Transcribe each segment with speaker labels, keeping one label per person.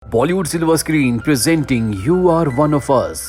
Speaker 1: Bollywood silver screen presenting you are one of us.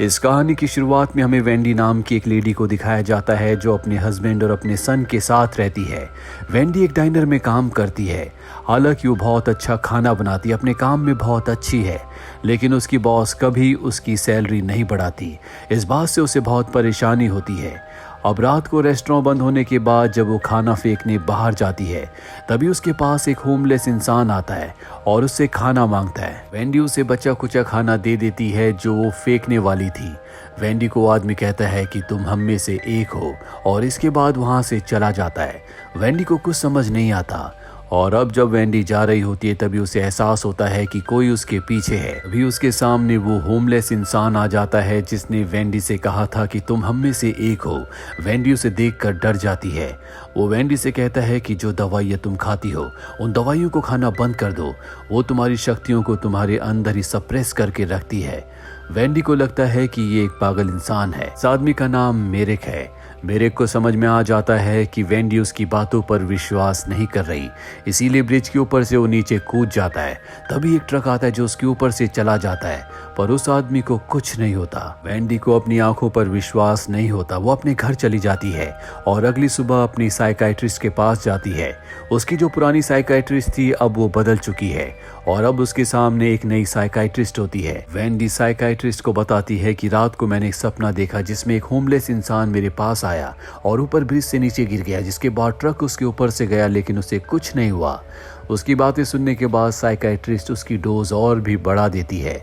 Speaker 1: इस कहानी की शुरुआत में हमें वेंडी नाम की एक लेडी को दिखाया जाता है जो अपने हस्बैंड और अपने सन के साथ रहती है। वेंडी एक डाइनर में काम करती है। हालांकि वो बहुत अच्छा खाना बनाती है, अपने काम में बहुत अच्छी है, लेकिन उसकी बॉस कभी उसकी सैलरी नहीं बढ़ाती। इस बात से उसे बहुत परेशानी होती है। अब रात को रेस्टोरेंट बंद होने के बाद जब वो खाना फेंकने बाहर जाती है, तभी उसके पास एक होमलेस इंसान आता है और उससे खाना मांगता है। वेंडी उसे बचा कुचा खाना दे देती है जो वो फेंकने वाली थी। वेंडी को आदमी कहता है कि तुम हम में से एक हो, और इसके बाद वहां से चला जाता है। वेंडी को कुछ समझ नहीं आता, और अब जब वेंडी जा रही होती है तभी उसे एहसास होता है कि कोई उसके पीछे है। अभी उसके सामने वो होमलेस इंसान आ जाता है जिसने वेंडी से कहा था कि तुम हम में से एक हो। वेंडी उसे देखकर डर जाती है। वो वेंडी से कहता है कि जो दवाइयाँ तुम खाती हो उन दवाइयों को खाना बंद कर दो, वो तुम्हारी शक्तियों को तुम्हारे अंदर ही सप्रेस करके रखती है। वेंडी को लगता है कि ये एक पागल इंसान है। इस आदमी का नाम मेरिक है। मेरिक को समझ में आ जाता है कि वेंडी उसकी बातों पर विश्वास नहीं कर रही, इसीलिए ब्रिज के ऊपर से वो नीचे कूद जाता है। तभी एक ट्रक आता है जो उसके ऊपर से चला जाता है, पर उस आदमी को कुछ नहीं होता। वेंडी को अपनी आंखों पर विश्वास नहीं होता। वो अपने घर चली जाती है और अगली सुबह अपनी साइकाइट्रिस्ट के पास जाती है। उसकी जो पुरानी साइकाइट्रिस्ट थी अब वो बदल चुकी है और अब उसके सामने एक नई साइकाइट्रिस्ट होती है। वेंडी साइकाइट्रिस्ट को बताती है कि रात को मैंने एक सपना देखा जिसमें एक होमलेस इंसान मेरे पास आया और ऊपर ब्रिज से नीचे गिर गया, जिसके बाद ट्रक उसके ऊपर से गया लेकिन उसे कुछ नहीं हुआ। उसकी बातें सुनने के बाद साइकाइट्रिस्ट उसकी डोज और भी बढ़ा देती है।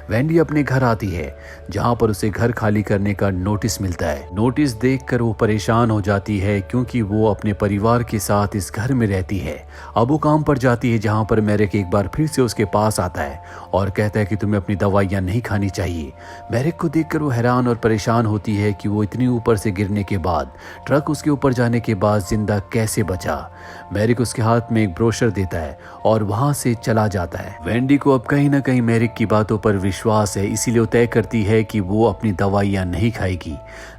Speaker 1: वेंडी अपने घर आती है जहां पर उसे घर खाली करने का नोटिस मिलता है। नोटिस देखकर वो परेशान हो जाती है क्योंकि वो अपने परिवार के साथ इस घर में रहती है। अब वो काम पर जाती है जहां पर मेरिक एक बार फिर से उसके पास आता है और कहता है कि तुम्हें अपनी दवाइयां नहीं खानी चाहिए। मेरिक को देखकर वो हैरान और परेशान होती है कि वो इतनी ऊपर से गिरने के बाद, ट्रक उसके ऊपर जाने के बाद जिंदा कैसे बचा। मेरिक उसके हाथ में एक ब्रोशर देता है और वहां से चला जाता है। वेंडी को अब कहीं ना कहीं मेरिक की बातों पर विश्वास है, इसीलिए वो तय करती है कि वो अपनी दवाइयां नहीं खाएगी।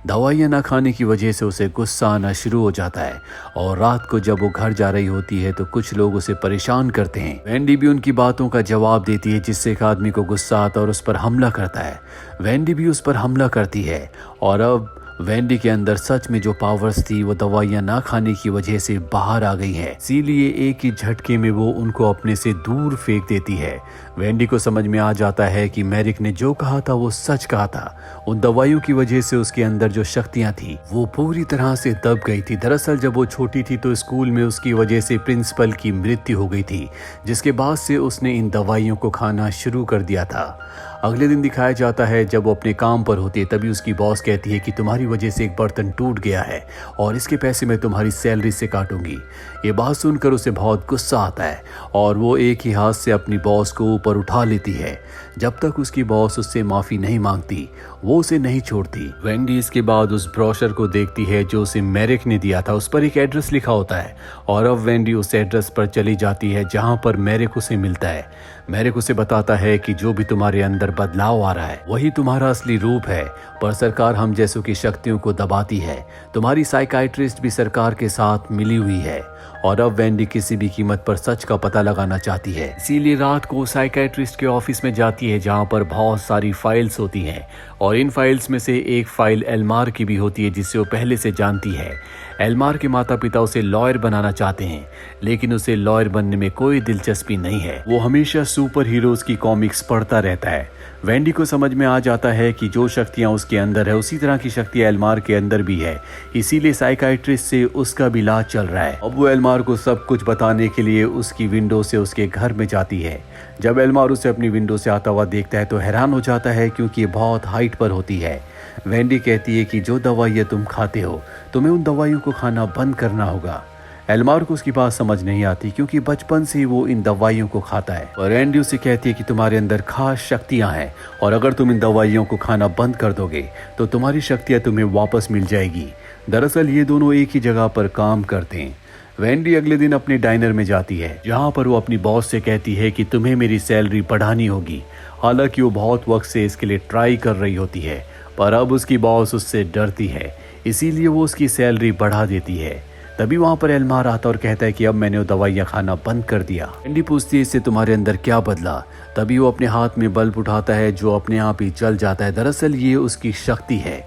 Speaker 1: दवाइयां ना खाने की वजह से उसे गुस्सा आना शुरू हो जाता है और रात को जब वो घर जा रही होती है तो कुछ लोग उसे परेशान करते हैं। वेंडी भी उनकी बातों का जवाब देती है जिससे एक आदमी को गुस्सा आता है और उस पर हमला करता है। वेंडी भी उस पर हमला करती है और अब वेंडी के अंदर सच में जो पावर्स थी वो दवाइयां ना खाने की वजह से बाहर आ गई है, इसीलिए एक ही झटके में वो उनको अपने से दूर फेंक देती है। वेंडी को समझ में आ जाता है कि मेरिक ने जो कहा था वो सच कहा था। उन दवाइयों की वजह से उसके अंदर जो शक्तियां थी वो पूरी तरह से दब गई थी। दरअसल जब वो छोटी थी तो स्कूल में उसकी वजह से प्रिंसिपल की मृत्यु हो गई थी, जिसके बाद से उसने इन दवाइयों को खाना शुरू कर दिया था। अगले दिन दिखाया जाता है जब वो अपने काम पर होती है तभी उसकी बॉस कहती है कि तुम्हारी वजह से एक बर्तन टूट गया है और इसके पैसे मैं तुम्हारी सैलरी से काटूंगी। ये बात सुनकर उसे बहुत गुस्सा आता है और वो एक ही हाथ से अपनी बॉस को ऊपर उठा लेती है। जब तक उसकी बॉस उससे माफी नहीं मांगती वो उसे नहीं छोड़ती। वेंडी इसके बाद उस ब्रोशर को देखती है जो उसे मेरिक ने दिया था। उस पर एक एड्रेस लिखा होता है और अब वेंडी उस एड्रेस पर चली जाती है जहां पर मेरिक उसे मिलता है। मेरिक उसे बताता है कि जो भी तुम्हारे अंदर बदलाव आ रहा है वही तुम्हारा असली रूप है, पर सरकार हम जैसों की शक्तियों को दबाती है। तुम्हारी साइकाइट्रिस्ट भी सरकार के साथ मिली हुई है और अब वेंडी किसी भी कीमत पर सच का पता लगाना चाहती है, इसीलिए रात को साइकाइट्रिस्ट के ऑफिस में जाती है जहां पर बहुत सारी फाइल्स होती हैं और इन फाइल्स में से एक फाइल एल्मार की भी होती है जिसे वो पहले से जानती है। एल्मार के माता पिता उसे लॉयर बनाना चाहते हैं लेकिन उसे लॉयर बनने में कोई दिलचस्पी नहीं है। वो हमेशा सुपर हीरोज की कॉमिक्स पढ़ता रहता है। वेंडी को समझ में आ जाता है कि जो शक्तियां उसके अंदर है उसी तरह की शक्तियां एल्मार के अंदर भी है, इसीलिए साइकाइट्रिस्ट से उसका भी इलाज चल रहा है। अब वो एल्मार को सब कुछ बताने के लिए उसकी विंडो से उसके घर में जाती है। जब एल्मार उसे अपनी विंडो से आता हुआ देखता है तो हैरान हो जाता है क्योंकि ये बहुत हाइट पर होती है। वेंडी कहती है कि जो दवाइयाँ तुम खाते हो तुम्हें उन दवाइयों को खाना बंद करना होगा। एल्मार को उसकी बात समझ नहीं आती क्योंकि बचपन से वो इन दवाइयों को खाता है और वेंडी उसे कहती है कि तुम्हारे अंदर खास शक्तियां हैं और अगर तुम इन दवाइयों को खाना बंद कर दोगे तो तुम्हारी शक्तियां तुम्हें वापस मिल जाएगी। दरअसल ये दोनों एक ही जगह पर काम करते हैं। वेंडी अगले दिन अपने डाइनर में जाती है जहां पर वो अपनी बॉस से कहती है कि तुम्हें मेरी सैलरी बढ़ानी होगी। हालांकि वो बहुत वक्त से इसके लिए ट्राई कर रही होती है, पर अब उसकी बॉस उससे डरती है, इसीलिए वो उसकी सैलरी बढ़ा देती है। तभी वहाँ पर एल्मार आता और कहता है कि अब मैंने वो दवाइयाँ खाना बंद कर दिया। वेंडी पूछती है इससे तुम्हारे अंदर क्या बदला। तभी वो अपने हाथ में बल्ब उठाता है जो अपने आप ही जल जाता है। दरअसल ये उसकी शक्ति है।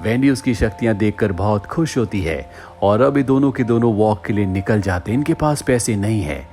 Speaker 1: वेंडी उसकी शक्तियाँ देखकर बहुत खुश होती है और अब ये दोनों के दोनों वॉक के लिए निकल जाते हैं। इनके पास पैसे नहीं है।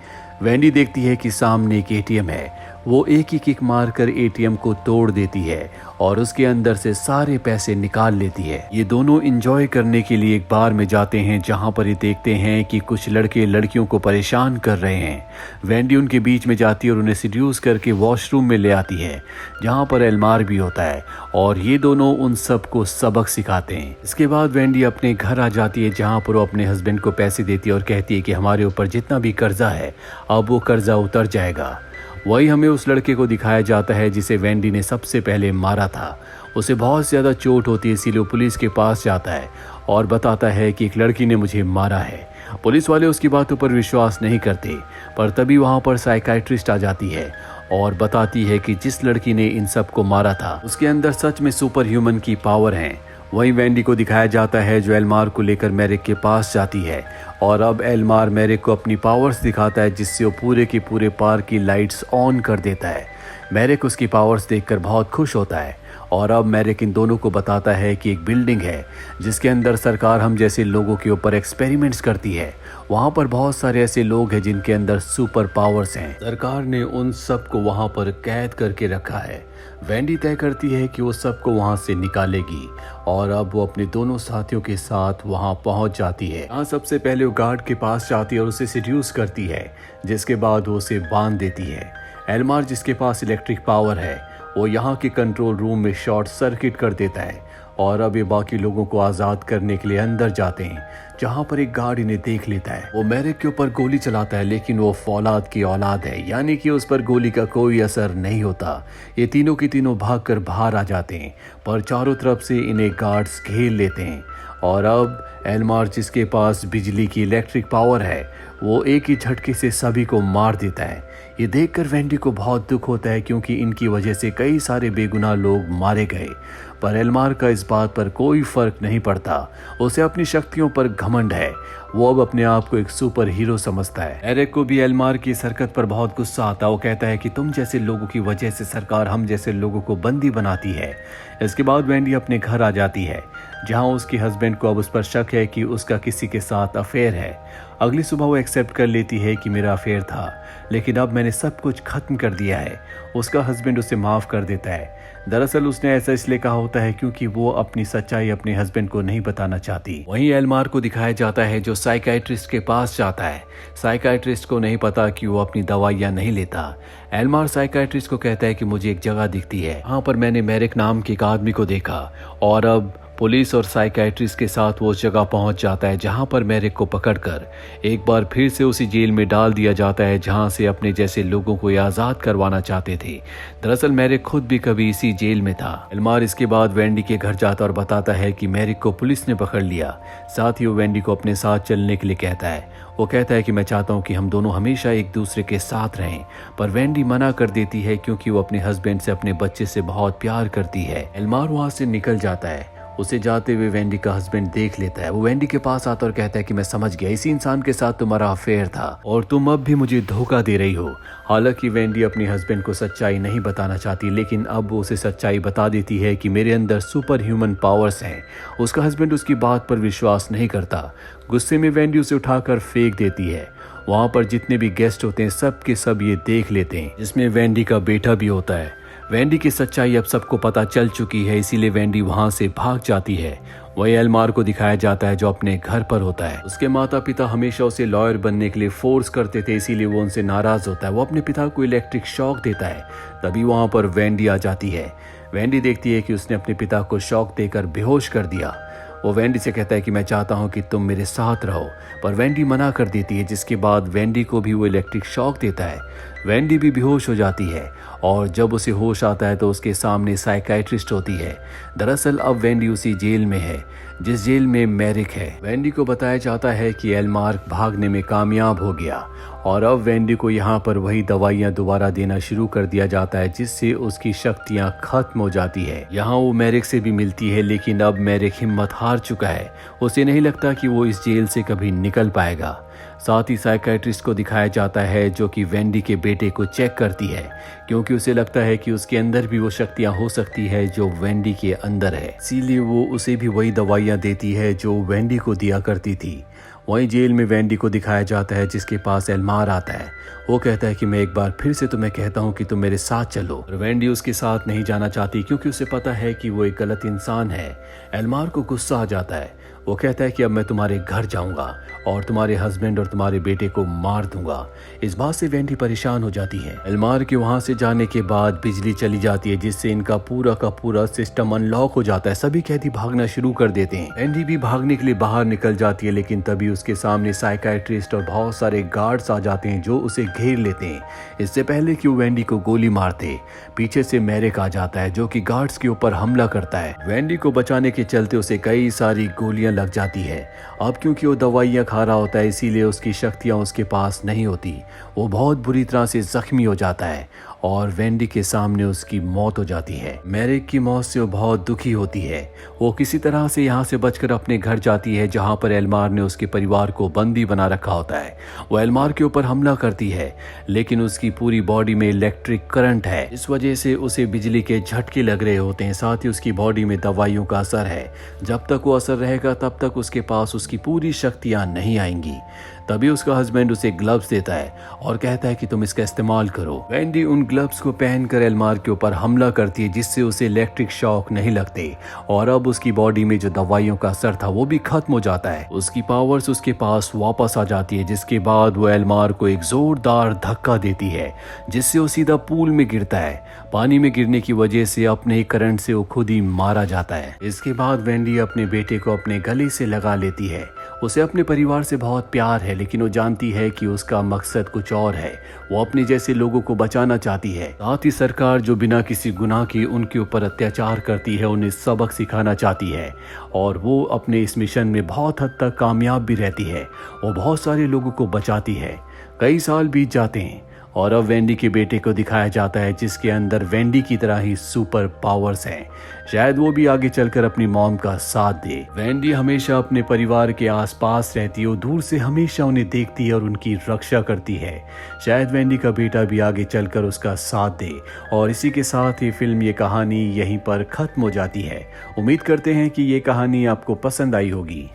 Speaker 1: वेंडी देखती है कि सामने एक एटीएम है। वो एक ही किक मारकर एटीएम को तोड़ देती है और उसके अंदर से सारे पैसे निकाल लेती है। ये दोनों एंजॉय करने के लिए एक बार में जाते हैं जहां पर ये देखते हैं कि कुछ लड़के लड़कियों को परेशान कर रहे हैं। वेंडी उनके बीच में जाती है और उन्हें सीड्यूस करके वॉशरूम में ले आती है जहां पर एल्मार भी होता है और ये दोनों उन सबको सबक सिखाते हैं। इसके बाद वेंडी अपने घर आ जाती है जहां पर वो अपने हस्बैंड को पैसे देती है और कहती है कि हमारे ऊपर जितना भी कर्जा है अब वो कर्जा उतर जाएगा। वही हमें उस लड़के को दिखाया जाता है जिसे वेंडी ने सबसे पहले मारा था। उसे बहुत ज़्यादा चोट होती है इसीलिए वो पुलिस के पास जाता है और बताता है कि एक लड़की ने मुझे मारा है। पुलिस वाले उसकी बातों पर विश्वास नहीं करते पर तभी वहाँ पर साइकाइट्रिस्ट आ जाती है और बताती है कि जिस लड़की ने इन सबको मारा था उसके अंदर सच में सुपर ह्यूमन की पावर है। वहीं वेंडी को दिखाया जाता है जो एल्मार को लेकर मैरिक के पास जाती है और अब एल्मार मैरिक को अपनी पावर्स दिखाता है जिससे वो पूरे के पूरे पार्क की लाइट्स ऑन कर देता है। मैरिक उसकी पावर्स देखकर बहुत खुश होता है और अब मैरिक इन दोनों को बताता है कि एक बिल्डिंग है जिसके अंदर सरकार हम जैसे लोगों के ऊपर एक्सपेरिमेंट्स करती है। वहाँ पर बहुत सारे ऐसे लोग हैं जिनके अंदर सुपर पावर्स हैं। सरकार ने उन सबको वहाँ पर कैद करके रखा है। वेंडी तय करती है कि वो सबको वहाँ से निकालेगी और अब वो अपने दोनों साथियों के साथ वहाँ पहुँच जाती है। यहाँ सबसे पहले वो गार्ड के पास जाती है और उसे सीड्यूस करती है जिसके बाद वो उसे बांध देती है। एल्मार जिसके पास इलेक्ट्रिक पावर है वो यहाँ के कंट्रोल रूम में शॉर्ट सर्किट कर देता है और अब ये बाकी लोगों को आज़ाद करने के लिए अंदर जाते हैं जहाँ पर एक गार्ड इन्हें देख लेता है। वो मैरिक के ऊपर गोली चलाता है लेकिन वो फौलाद की औलाद है यानी कि उस पर गोली का कोई असर नहीं होता। ये तीनों के तीनों भागकर बाहर आ जाते हैं पर चारों तरफ से इन्हें गार्ड्स घेर लेते हैं और अब एल्मार जिसके पास बिजली की इलेक्ट्रिक पावर है वो एक ही झटके से सभी को मार देता है। ये देखकर वेंडी को बहुत दुख होता है क्योंकि इनकी वजह से कई सारे बेगुनाह लोग मारे गए पर एल्मार का इस बात पर कोई फर्क नहीं पड़ता। उसे अपनी शक्तियों पर घमंड है। वो अब अपने आप को एक सुपर हीरो समझता है। एरिक को भी एल्मार की इस हरकत पर बहुत गुस्सा आता। वो कहता है कि तुम जैसे लोगों की वजह से सरकार हम जैसे लोगों को बंदी बनाती है। इसके बाद वेंडी अपने घर आ जाती है जहां उसके हस्बैंड को अब उस पर शक है कि उसका किसी के साथ अफेयर है। अगली सुबह वो एक्सेप्ट कर लेती है कि मेरा अफेयर था लेकिन अब मैंने सब कुछ खत्म कर दिया है। उसका हस्बैंड उसे माफ कर देता है। दरअसल उसने ऐसा इसलिए कहा होता है क्योंकि वो अपनी सच्चाई अपने हस्बैंड को नहीं बताना चाहती। वहीं एल्मार को दिखाया जाता है जो साइकाइट्रिस्ट के पास जाता है। साइकाइट्रिस्ट को नहीं पता कि वो अपनी दवाइयाँ नहीं लेता। एल्मार साइकाइट्रिस्ट को कहता है कि मुझे एक जगह दिखती है, वहाँ पर मैंने मैरिक नाम के एक आदमी को देखा और अब पुलिस और साइकाइट्रिस्ट के साथ वो उस जगह पहुंच जाता है जहां पर मैरिक को पकड़कर एक बार फिर से उसी जेल में डाल दिया जाता है जहां से अपने जैसे लोगों को आज़ाद करवाना चाहते थे। दरअसल मैरिक खुद भी कभी इसी जेल में था। एल्मार इसके बाद वेंडी के घर जाता और बताता है कि मैरिक को पुलिस ने पकड़ लिया। साथ ही वो वेंडी को अपने साथ चलने के लिए कहता है। वो कहता है कि मैं चाहता हूँ कि हम दोनों हमेशा एक दूसरे के साथ रहें पर वेंडी मना कर देती है क्योंकि वो अपने हस्बैंड से अपने बच्चे से बहुत प्यार करती है। एल्मार वहाँ से निकल जाता है। उसे जाते हुए वेंडी का हस्बैंड देख लेता है। वो वेंडी के पास आता और कहता है कि मैं समझ गया, इसी इंसान के साथ तुम्हारा अफेयर था और तुम अब भी मुझे धोखा दे रही हो। हालांकि वेंडी अपने हस्बैंड को सच्चाई नहीं बताना चाहती लेकिन अब वो उसे सच्चाई बता देती है कि मेरे अंदर सुपर ह्यूमन पावर्स हैं। उसका हस्बैंड उसकी बात पर विश्वास नहीं करता। गुस्से में वेंडी उसे उठाकर फेंक देती है। वहाँ पर जितने भी गेस्ट होते हैं सब के सब ये देख लेते हैं, जिसमें वेंडी का बेटा भी होता है। वेंडी की सच्चाई अब सबको पता चल चुकी है, इसीलिए वेंडी वहां से भाग जाती है। वही एल्मार को दिखाया जाता है जो अपने घर पर होता है। उसके माता पिता हमेशा उसे लॉयर बनने के लिए फोर्स करते थे, इसीलिए वो उनसे नाराज होता है। वो अपने पिता को इलेक्ट्रिक शॉक देता है। तभी वहां पर वेंडी आ जाती है। वेंडी देखती है कि उसने अपने पिता को शॉक देकर बेहोश कर दिया। वो वेंडी से कहता है कि मैं चाहता हूं कि तुम मेरे साथ रहो, पर वेंडी मना कर देती है, जिसके बाद वेंडी को भी वो इलेक्ट्रिक शॉक देता है। वेंडी भी बेहोश हो जाती है और जब उसे होश आता है तो उसके सामने साइकाइट्रिस्ट होती है। दरअसल अब वेंडी उसी जेल में है जिस जेल में मैरिक है। वेंडी को बताया जाता है कि एल्मार्क भागने में कामयाब हो गया और अब वेंडी को यहाँ पर वही दवाइयाँ दोबारा देना शुरू कर दिया जाता है जिससे उसकी शक्तियाँ खत्म हो जाती है। यहाँ वो मैरिक से भी मिलती है लेकिन अब मैरिक हिम्मत हार चुका है। उसे नहीं लगता कि वो इस जेल से कभी निकल पाएगा। साथ ही साइकाइट्रिस्ट को दिखाया जाता है जो कि वेंडी के बेटे को चेक करती है क्योंकि उसे लगता है कि उसके अंदर भी वो शक्तियां हो सकती है जो वेंडी के अंदर है। इसीलिए वो उसे भी वही दवाइयां देती है जो वेंडी को दिया करती थी। वहीं जेल में वेंडी को दिखाया जाता है जिसके पास एल्मार आता है। वो कहता है कि मैं एक बार फिर से तुम्हें कहता हूँ कि तुम मेरे साथ चलो। और वेंडी उसके साथ नहीं जाना चाहती क्योंकि उसे पता है कि वो एक गलत इंसान है। एल्मार को गुस्सा आ जाता है। वो कहता है कि अब मैं तुम्हारे घर जाऊंगा और तुम्हारे हस्बैंड और तुम्हारे बेटे को मार दूंगा। इस बात से वेंडी परेशान हो जाती है। एल्मार के वहां से जाने के बाद बिजली चली जाती है जिससे इनका पूरा का पूरा सिस्टम अनलॉक हो जाता है। सभी कैदी भागना शुरू कर देते हैं। वेंडी भी भागने के लिए बाहर निकल जाती है लेकिन तभी उसके सामने साइकाइट्रिस्ट और बहुत सारे गार्ड्स आ जाते हैं जो उसे घेर लेते हैं। इससे पहले कि वो वेंडी को गोली मारते पीछे से मैरिक आ जाता है जो कि गार्ड्स के ऊपर हमला करता है। वेंडी को बचाने के चलते उसे कई सारी गोलियां लग जाती है। अब क्योंकि वो दवाइयां खा रहा होता है इसीलिए उसकी शक्तियां उसके पास नहीं होती। वो बहुत बुरी तरह से जख्मी हो जाता है और वेंडी के सामने उसकी मौत हो जाती है। मैरिक की मौत से वो बहुत दुखी होती है। वो किसी तरह से यहाँ से बचकर अपने घर जाती है जहाँ पर एल्मार ने उसके परिवार को बंदी बना रखा होता है। वो एल्मार के ऊपर हमला करती है लेकिन उसकी पूरी बॉडी में इलेक्ट्रिक करंट है। इस वजह से उसे बिजली के झटके लग रहे होते हैं। साथ ही उसकी बॉडी में दवाइयों का असर है। जब तक वो असर रहेगा तब तक उसके पास उसकी पूरी शक्तियाँ नहीं आएंगी। तभी उसका हस्बैंड उसे ग्लव्स देता है और कहता है कि तुम इसका इस्तेमाल करो। वेंडी उन ग्लव्स को पहनकर एल्मार के ऊपर हमला करती है जिससे उसे इलेक्ट्रिक शॉक नहीं लगते और अब उसकी बॉडी में जो दवाइयों का असर था वो भी खत्म हो जाता है। उसकी पावर्स उसके पास वापस आ जाती है जिसके बाद वो एल्मार को एक जोरदार धक्का देती है जिससे वो सीधा पूल में गिरता है। पानी में गिरने की वजह से अपने ही करंट से वो खुद ही मारा जाता है। इसके बाद वेंडी अपने बेटे को अपने गले से लगा लेती है। उसे अपने परिवार से बहुत प्यार है लेकिन वो जानती है कि उसका मकसद कुछ और है। वो अपने जैसे लोगों को बचाना चाहती है। साथ ही सरकार जो बिना किसी गुनाह के उनके ऊपर अत्याचार करती है उन्हें सबक सिखाना चाहती है और वो अपने इस मिशन में बहुत हद तक कामयाब भी रहती है। वो बहुत सारे लोगों को बचाती है। कई साल बीत जाते हैं और अब वेंडी के बेटे को दिखाया जाता है जिसके अंदर वेंडी की तरह ही सुपर पावर्स हैं। शायद वो भी आगे चलकर अपनी मॉम का साथ दे। वेंडी हमेशा अपने परिवार के आसपास रहती है। वो दूर से हमेशा उन्हें देखती है और उनकी रक्षा करती है। शायद वेंडी का बेटा भी आगे चलकर उसका साथ दे। और इसी के साथ ही फिल्म ये कहानी यहीं पर खत्म हो जाती है। उम्मीद करते हैं कि ये कहानी आपको पसंद आई होगी।